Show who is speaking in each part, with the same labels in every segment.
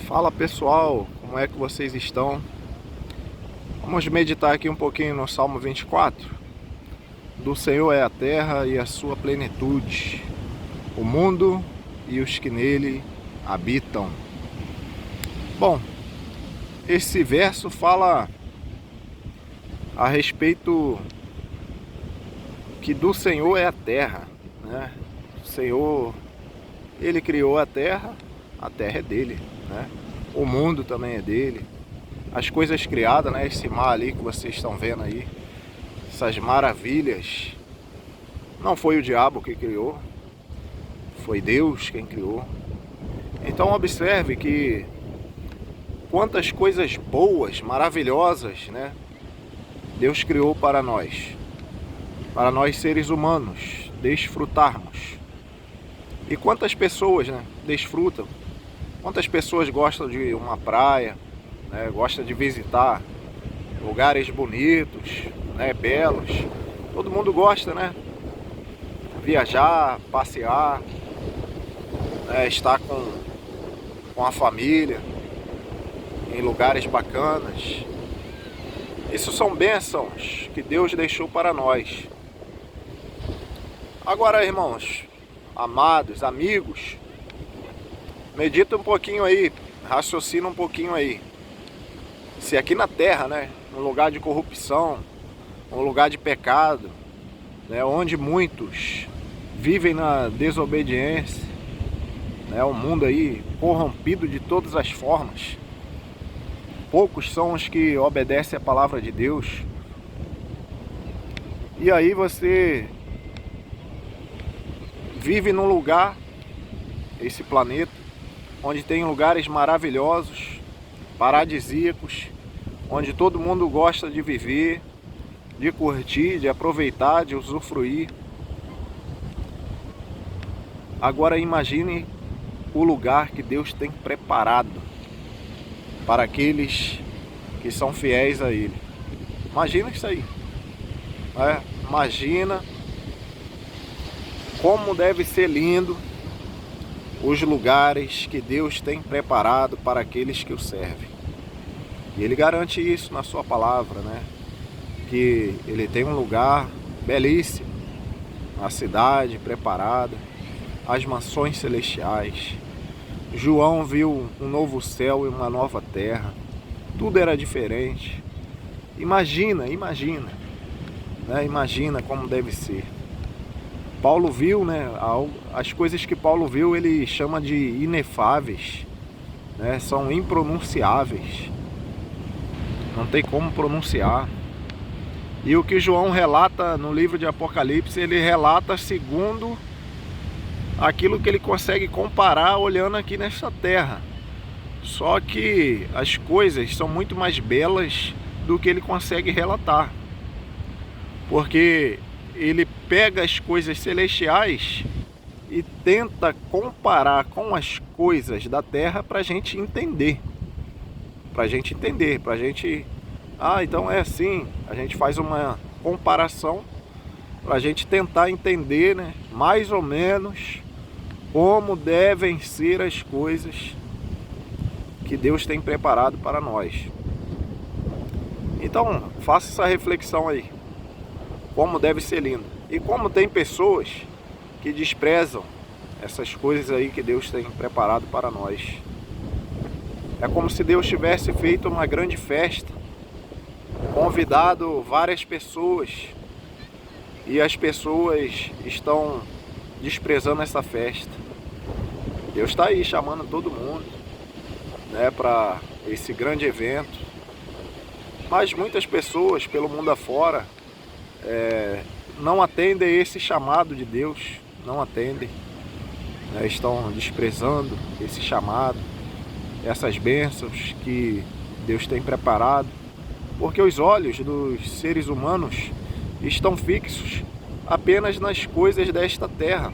Speaker 1: Fala pessoal, como é que vocês estão? Vamos meditar aqui um pouquinho no Salmo 24. Do Senhor é a terra e a sua plenitude, o mundo e os que nele habitam. Bom, esse verso fala a respeito que do Senhor é a terra, né? O Senhor, Ele criou a terra é dele, né? O mundo também é dele. As coisas criadas, né? Esse mar ali que vocês estão vendo aí, essas maravilhas, não foi o diabo que criou, foi Deus quem criou. Então observe que quantas coisas boas, maravilhosas, né? Deus criou para nós seres humanos desfrutarmos. E quantas pessoas, né, desfrutam? Quantas pessoas gostam de uma praia, né, gostam de visitar lugares bonitos, né, belos? Todo mundo gosta, né? Viajar, passear, né, estar com a família em lugares bacanas. Isso são bênçãos que Deus deixou para nós. Agora, irmãos, amados, amigos, medita um pouquinho aí, raciocina um pouquinho aí. Se aqui na terra, né, um lugar de corrupção, um lugar de pecado, né, onde muitos vivem na desobediência, né, um mundo aí corrompido de todas as formas, poucos são os que obedecem a palavra de Deus. E aí você vive num lugar, esse planeta, onde tem lugares maravilhosos, paradisíacos, onde todo mundo gosta de viver, de curtir, de aproveitar, de usufruir. Agora imagine o lugar que Deus tem preparado para aqueles que são fiéis a Ele. Imagina isso aí. Imagina como deve ser lindo os lugares que Deus tem preparado para aqueles que o servem. E Ele garante isso na sua palavra, né? Que Ele tem um lugar belíssimo, a cidade preparada, as mansões celestiais. João viu um novo céu e uma nova terra. Tudo era diferente. Imagina, né? Imagina como deve ser. Paulo viu, né? As coisas que Paulo viu, ele chama de inefáveis, né? São impronunciáveis. Não tem como pronunciar. E o que João relata no livro de Apocalipse, ele relata segundo aquilo que ele consegue comparar olhando aqui nesta terra. Só que as coisas são muito mais belas do que ele consegue relatar. Porque ele pega as coisas celestiais e tenta comparar com as coisas da terra para a gente entender. Então é assim, a gente faz uma comparação para a gente tentar entender, né, mais ou menos como devem ser as coisas que Deus tem preparado para nós. Então, faça essa reflexão aí. Como deve ser lindo. E como tem pessoas que desprezam essas coisas aí que Deus tem preparado para nós. É como se Deus tivesse feito uma grande festa, convidado várias pessoas, e as pessoas estão desprezando essa festa. Deus está aí chamando todo mundo, né, para esse grande evento. Mas muitas pessoas pelo mundo afora não atendem esse chamado de Deus, não atendem, né, estão desprezando esse chamado, essas bênçãos que Deus tem preparado, porque os olhos dos seres humanos estão fixos apenas nas coisas desta terra.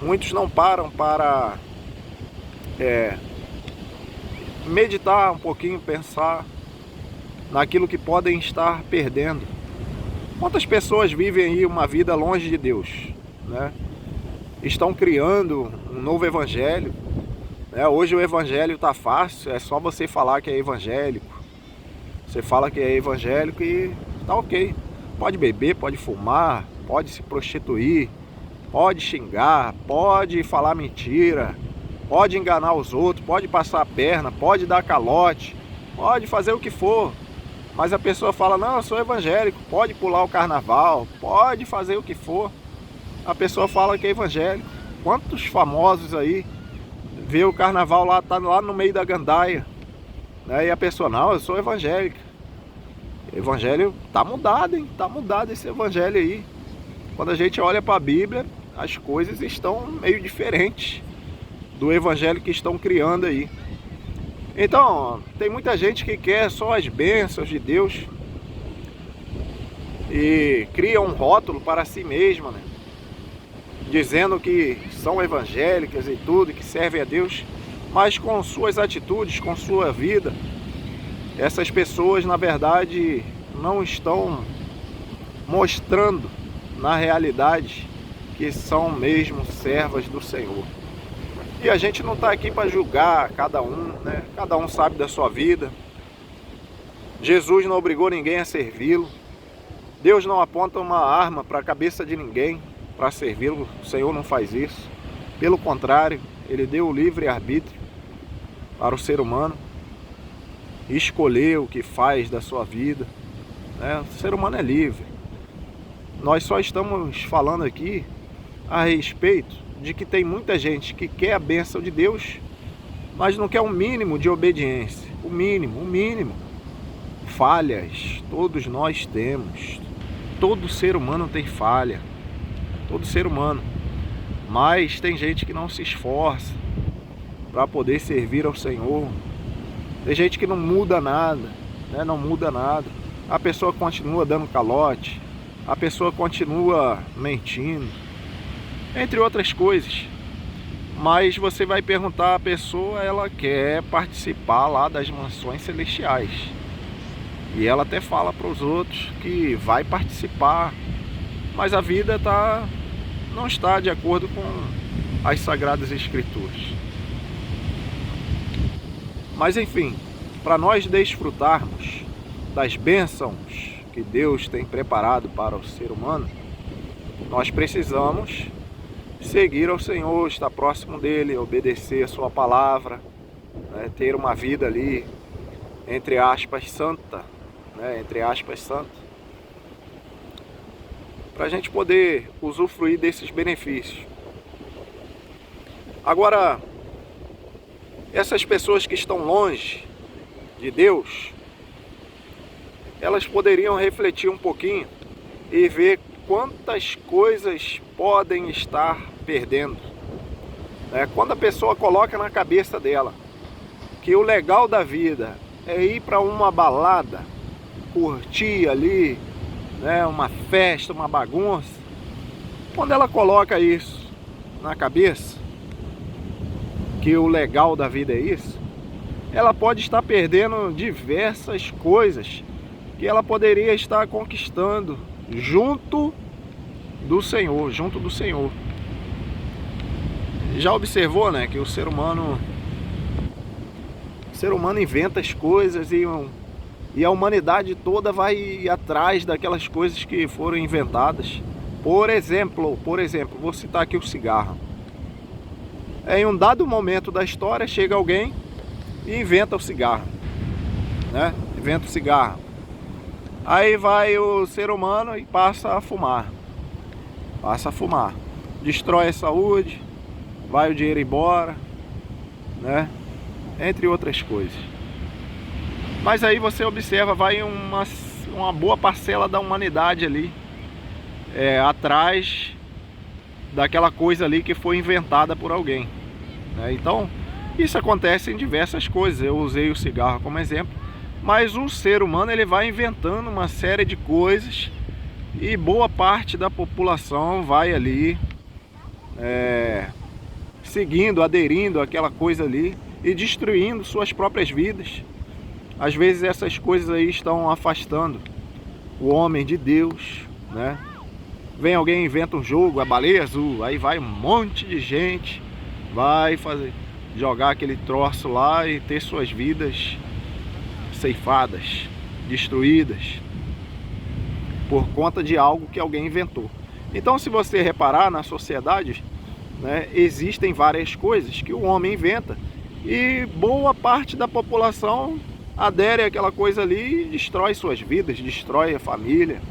Speaker 1: Muitos não param para meditar um pouquinho, pensar naquilo que podem estar perdendo. Quantas pessoas vivem aí uma vida longe de Deus, né? Estão criando um novo evangelho, Hoje o evangelho tá fácil, é só você falar que é evangélico. Você fala que é evangélico e tá ok. Pode beber, pode fumar, pode se prostituir, pode xingar, pode falar mentira, pode enganar os outros, pode passar a perna, pode dar calote, pode fazer o que for. Mas a pessoa fala, não, eu sou evangélico, pode pular o carnaval, pode fazer o que for. A pessoa fala que é evangélico. Quantos famosos aí vê o carnaval lá, tá lá no meio da gandaia, né? E a pessoa, não, eu sou evangélica. Evangelho tá mudado, hein? Tá mudado esse evangelho aí. Quando a gente olha para a Bíblia, as coisas estão meio diferentes do evangelho que estão criando aí. Então, tem muita gente que quer só as bênçãos de Deus e cria um rótulo para si mesma, né? Dizendo que são evangélicas e tudo, que servem a Deus, mas com suas atitudes, com sua vida, essas pessoas, na verdade, não estão mostrando, na realidade, que são mesmo servas do Senhor. E a gente não está aqui para julgar cada um, né? Cada um sabe da sua vida. Jesus não obrigou ninguém a servi-lo. Deus não aponta uma arma para a cabeça de ninguém para servi-lo. O Senhor não faz isso. Pelo contrário, Ele deu o livre arbítrio para o ser humano escolher o que faz da sua vida, né? O ser humano é livre. Nós só estamos falando aqui a respeito de que tem muita gente que quer a bênção de Deus, mas não quer um mínimo de obediência. O mínimo. Falhas, todos nós temos. Todo ser humano tem falha. Todo ser humano. Mas tem gente que não se esforça para poder servir ao Senhor. Tem gente que não muda nada, né? Não muda nada. A pessoa continua dando calote, a pessoa continua mentindo, entre outras coisas. Mas você vai perguntar à pessoa, ela quer participar lá das mansões celestiais. E ela até fala para os outros que vai participar, mas a vida não está de acordo com as Sagradas Escrituras. Mas enfim, para nós desfrutarmos das bênçãos que Deus tem preparado para o ser humano, nós precisamos seguir ao Senhor, estar próximo dEle, obedecer a sua palavra, né? Ter uma vida ali, entre aspas, santa, né? Entre aspas, santa, para a gente poder usufruir desses benefícios. Agora, essas pessoas que estão longe de Deus, elas poderiam refletir um pouquinho e ver quantas coisas podem estar perdendo. Quando a pessoa coloca na cabeça dela que o legal da vida é ir para uma balada, curtir ali, né, uma festa, uma bagunça, quando ela coloca isso na cabeça, que o legal da vida é isso, ela pode estar perdendo diversas coisas que ela poderia estar conquistando junto do Senhor, Já observou, né, que o ser humano inventa as coisas e a humanidade toda vai atrás daquelas coisas que foram inventadas. Por exemplo, vou citar aqui o cigarro. Em um dado momento da história, chega alguém e inventa o cigarro, né? Inventa o cigarro. Aí vai o ser humano e passa a fumar. Destrói a saúde, vai o dinheiro embora, né? Entre outras coisas. Mas aí você observa, vai uma boa parcela da humanidade ali, atrás daquela coisa ali que foi inventada por alguém, né? Então, isso acontece em diversas coisas. Eu usei o cigarro como exemplo, mas o ser humano ele vai inventando uma série de coisas e boa parte da população vai ali seguindo, aderindo àquela coisa ali e destruindo suas próprias vidas. Às vezes essas coisas aí estão afastando o homem de Deus, né? Vem alguém, inventa um jogo, a baleia azul, aí vai um monte de gente, vai fazer jogar aquele troço lá e ter suas vidas ceifadas, destruídas, por conta de algo que alguém inventou. Então, se você reparar na sociedade, né, existem várias coisas que o homem inventa e boa parte da população adere àquela coisa ali e destrói suas vidas, destrói a família.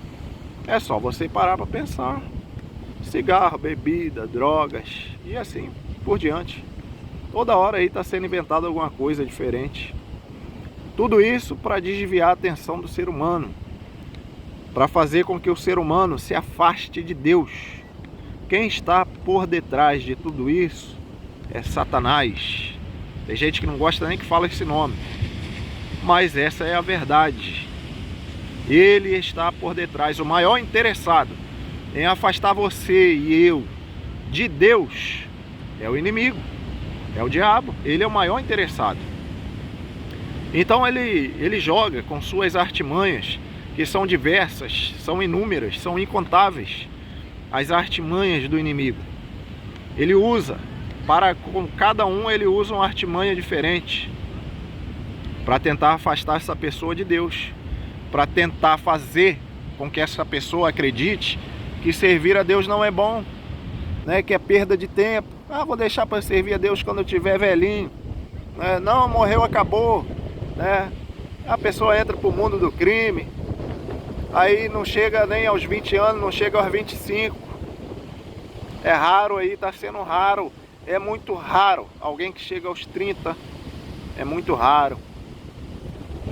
Speaker 1: É só você parar para pensar. Cigarro, bebida, drogas e assim por diante. Toda hora aí está sendo inventado alguma coisa diferente. Tudo isso para desviar a atenção do ser humano, para fazer com que o ser humano se afaste de Deus. Quem está por detrás de tudo isso é Satanás. Tem gente que não gosta nem que fala esse nome, mas essa é a verdade. Ele está por detrás, o maior interessado em afastar você e eu de Deus é o inimigo, é o diabo. Ele é o maior interessado. Então ele joga com suas artimanhas, que são diversas, são inúmeras, são incontáveis, as artimanhas do inimigo. Ele usa, com cada um ele usa uma artimanha diferente, para tentar afastar essa pessoa de Deus, para tentar fazer com que essa pessoa acredite que servir a Deus não é bom, né? Que é perda de tempo. Vou deixar para servir a Deus quando eu tiver velhinho, né? Não, morreu, acabou, né? A pessoa entra para o mundo do crime, aí não chega nem aos 20 anos, não chega aos 25. É raro aí, está sendo raro, é muito raro alguém que chega aos 30, é muito raro.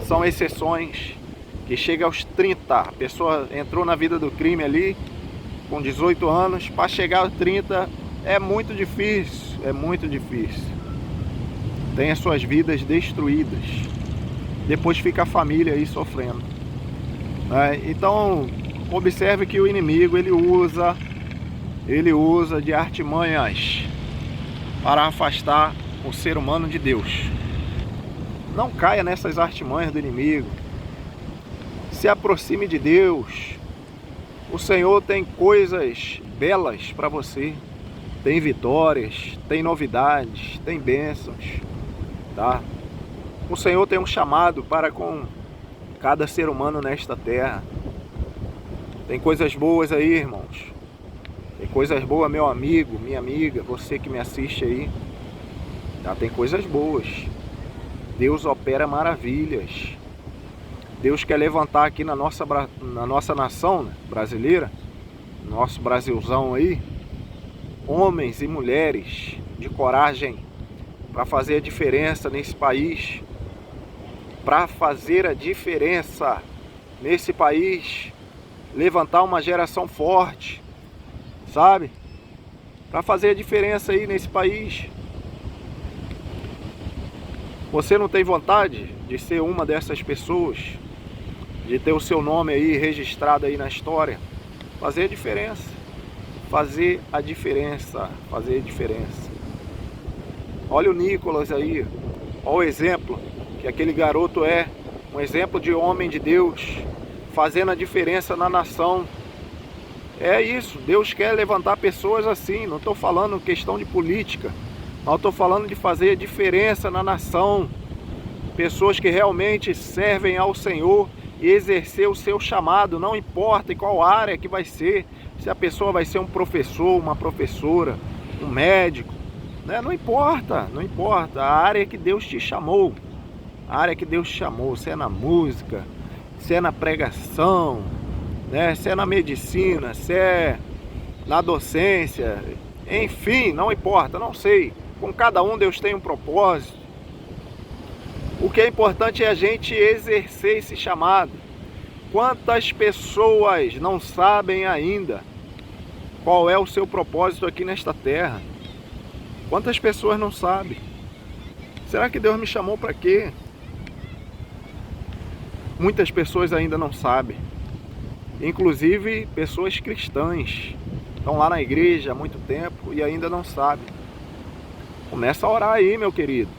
Speaker 1: São exceções, que chega aos 30, a pessoa entrou na vida do crime ali com 18 anos, para chegar aos 30 é muito difícil, é muito difícil. Tem as suas vidas destruídas, depois fica a família aí sofrendo. Então, observe que o inimigo ele usa de artimanhas para afastar o ser humano de Deus. Não caia nessas artimanhas do inimigo. Se aproxime de Deus. O Senhor tem coisas belas para você. Tem vitórias, tem novidades, tem bênçãos, tá? O Senhor tem um chamado para com cada ser humano nesta terra. Tem coisas boas aí, irmãos. Tem coisas boas, meu amigo, minha amiga, você que me assiste aí. Tá? Tem coisas boas. Deus opera maravilhas. Deus quer levantar aqui na nossa nação, né, brasileira, nosso Brasilzão aí, homens e mulheres de coragem para fazer a diferença nesse país, para fazer a diferença nesse país, levantar uma geração forte, sabe? Para fazer a diferença aí nesse país. Você não tem vontade de ser uma dessas pessoas, de ter o seu nome aí registrado aí na história? Fazer a diferença, fazer a diferença, fazer a diferença. Olha o Nicolas aí, olha o exemplo que aquele garoto é, um exemplo de homem de Deus, fazendo a diferença na nação. É isso, Deus quer levantar pessoas assim. Não estou falando questão de política, mas estou falando de fazer a diferença na nação. Pessoas que realmente servem ao Senhor e exercer o seu chamado, não importa em qual área que vai ser, se a pessoa vai ser um professor, uma professora, um médico, né? Não importa, não importa, a área que Deus te chamou, a área que Deus te chamou, se é na música, se é na pregação, né? Se é na medicina, se é na docência, enfim, não importa, não sei, com cada um Deus tem um propósito. O que é importante é a gente exercer esse chamado. Quantas pessoas não sabem ainda qual é o seu propósito aqui nesta terra? Quantas pessoas não sabem? Será que Deus me chamou para quê? Muitas pessoas ainda não sabem. Inclusive pessoas cristãs. Estão lá na igreja há muito tempo e ainda não sabem. Começa a orar aí, meu querido,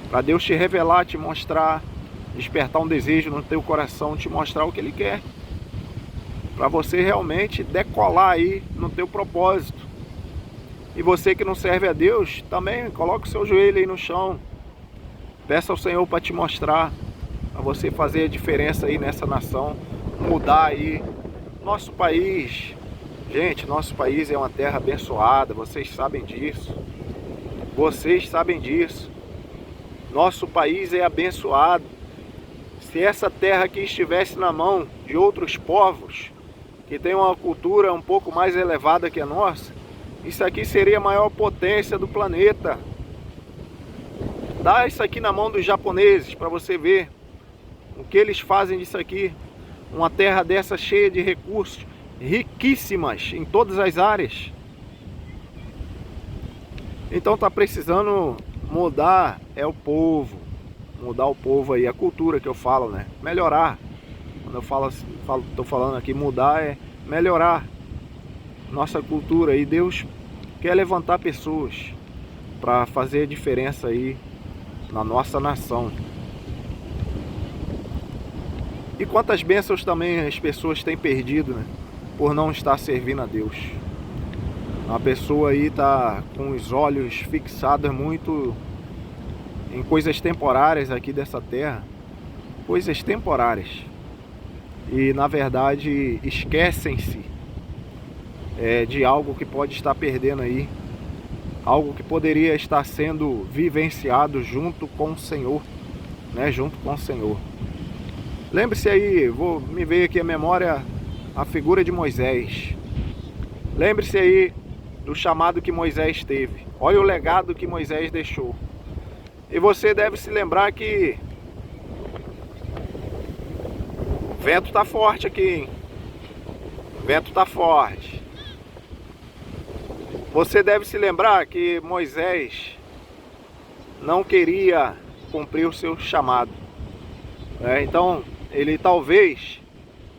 Speaker 1: para Deus te revelar, te mostrar, despertar um desejo no teu coração, te mostrar o que Ele quer, para você realmente decolar aí no teu propósito. E você que não serve a Deus, também coloque o seu joelho aí no chão. Peça ao Senhor para te mostrar, para você fazer a diferença aí nessa nação, mudar aí. Nosso país, gente, nosso país é uma terra abençoada, vocês sabem disso. Vocês sabem disso. Nosso país é abençoado. Se essa terra aqui estivesse na mão de outros povos, que tem uma cultura um pouco mais elevada que a nossa, isso aqui seria a maior potência do planeta. Dá isso aqui na mão dos japoneses para você ver o que eles fazem disso aqui. Uma terra dessa cheia de recursos, riquíssimas em todas as áreas. Então está precisando mudar o povo. Mudar o povo aí, a cultura que eu falo, né? Melhorar. Quando eu tô falando aqui, mudar é melhorar nossa cultura. E Deus quer levantar pessoas para fazer a diferença aí na nossa nação. E quantas bênçãos também as pessoas têm perdido, né? Por não estar servindo a Deus. A pessoa aí tá com os olhos fixados muito em coisas temporárias aqui dessa terra. Coisas temporárias. E na verdade esquecem-se de algo que pode estar perdendo aí. Algo que poderia estar sendo vivenciado junto com o Senhor, né? Junto com o Senhor. Lembre-se aí, me veio aqui à memória a figura de Moisés. Lembre-se aí do chamado que Moisés teve. Olha o legado que Moisés deixou. E você deve se lembrar que o vento está forte aqui, hein? O vento está forte. Você deve se lembrar que Moisés não queria cumprir o seu chamado. Então, ele talvez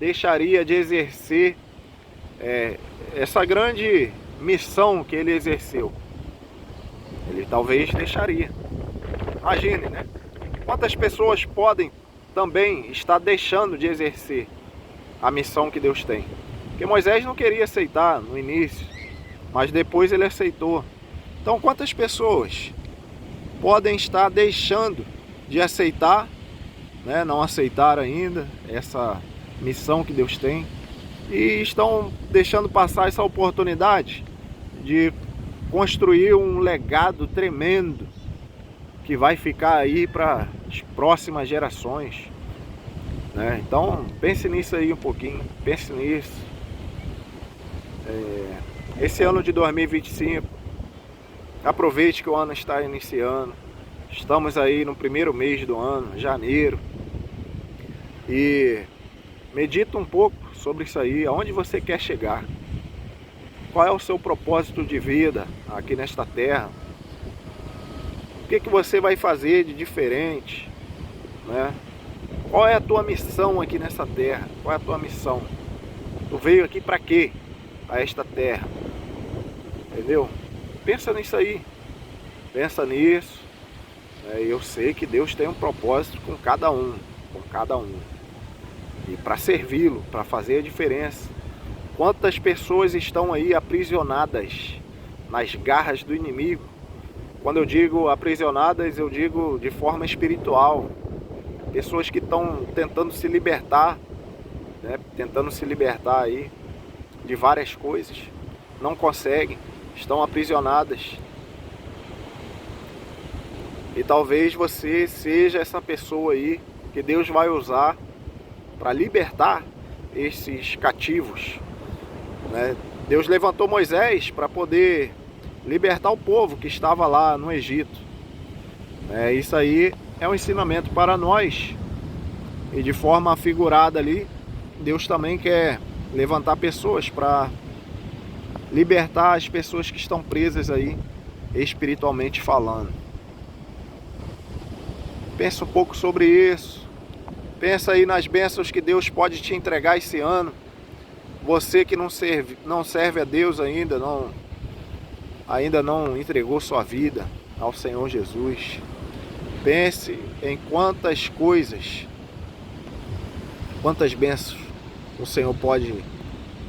Speaker 1: deixaria de exercer essa grande missão que ele exerceu. Ele talvez deixaria. Imagine, né? Quantas pessoas podem também estar deixando de exercer a missão que Deus tem? Porque Moisés não queria aceitar no início, mas depois ele aceitou. Então, quantas pessoas podem estar deixando de aceitar, né? Não aceitaram ainda essa missão que Deus tem e estão deixando passar essa oportunidade de construir um legado tremendo que vai ficar aí para as próximas gerações, né? Então pense nisso aí um pouquinho, pense nisso. Esse ano de 2025, aproveite que o ano está iniciando. Estamos aí no primeiro mês do ano, janeiro, e medita um pouco sobre isso aí, aonde você quer chegar, qual é o seu propósito de vida aqui nesta terra, o que você vai fazer de diferente, né? Qual é a tua missão aqui nessa terra, qual é a tua missão, tu veio aqui para quê, a esta terra, entendeu? Pensa nisso aí, pensa nisso. Eu sei que Deus tem um propósito com cada um, e para servi-lo, para fazer a diferença. Quantas pessoas estão aí aprisionadas nas garras do inimigo? Quando eu digo aprisionadas, eu digo de forma espiritual. Pessoas que estão tentando se libertar, né? Tentando se libertar aí de várias coisas, não conseguem, estão aprisionadas. E talvez você seja essa pessoa aí que Deus vai usar para libertar esses cativos, né? Deus levantou Moisés para poder libertar o povo que estava lá no Egito. Isso aí é um ensinamento para nós. E de forma figurada ali, Deus também quer levantar pessoas para libertar as pessoas que estão presas aí, espiritualmente falando. Pensa um pouco sobre isso. Pensa aí nas bênçãos que Deus pode te entregar esse ano. Você que não serve a Deus ainda não entregou sua vida ao Senhor Jesus. Pense em quantas coisas, quantas bênçãos o Senhor pode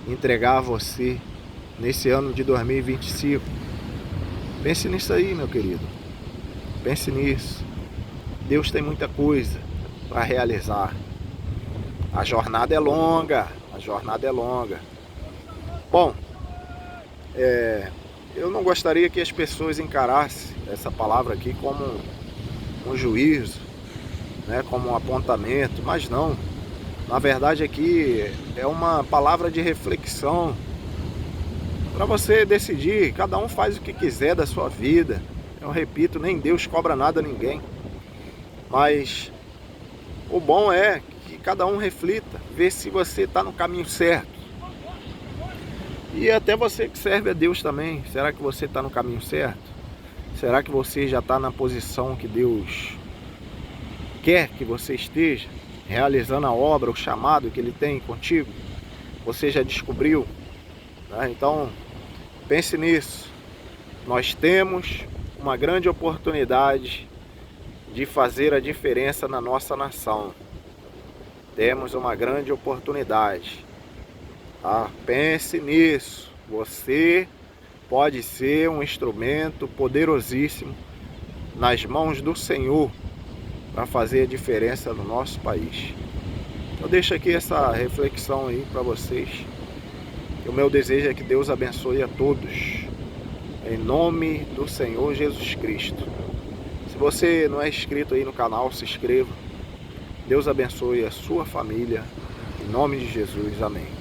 Speaker 1: entregar a você nesse ano de 2025. Pense nisso aí, meu querido. Pense nisso. Deus tem muita coisa para realizar. A jornada é longa. A jornada é longa. Bom, eu não gostaria que as pessoas encarassem essa palavra aqui como um juízo, né, como um apontamento, mas não. Na verdade aqui é uma palavra de reflexão para você decidir. Cada um faz o que quiser da sua vida. Eu repito, nem Deus cobra nada a ninguém. Mas o bom é que cada um reflita, vê se você está no caminho certo. E até você que serve a Deus também, será que você está no caminho certo? Será que você já está na posição que Deus quer que você esteja? Realizando a obra, o chamado que Ele tem contigo? Você já descobriu? Né? Então, pense nisso. Nós temos uma grande oportunidade de fazer a diferença na nossa nação. Temos uma grande oportunidade. Tá? Pense nisso. Você pode ser um instrumento poderosíssimo nas mãos do Senhor para fazer a diferença no nosso país. Eu deixo aqui essa reflexão aí para vocês. O meu desejo é que Deus abençoe a todos, em nome do Senhor Jesus Cristo. Se você não é inscrito aí no canal, se inscreva. Deus abençoe a sua família, em nome de Jesus, amém.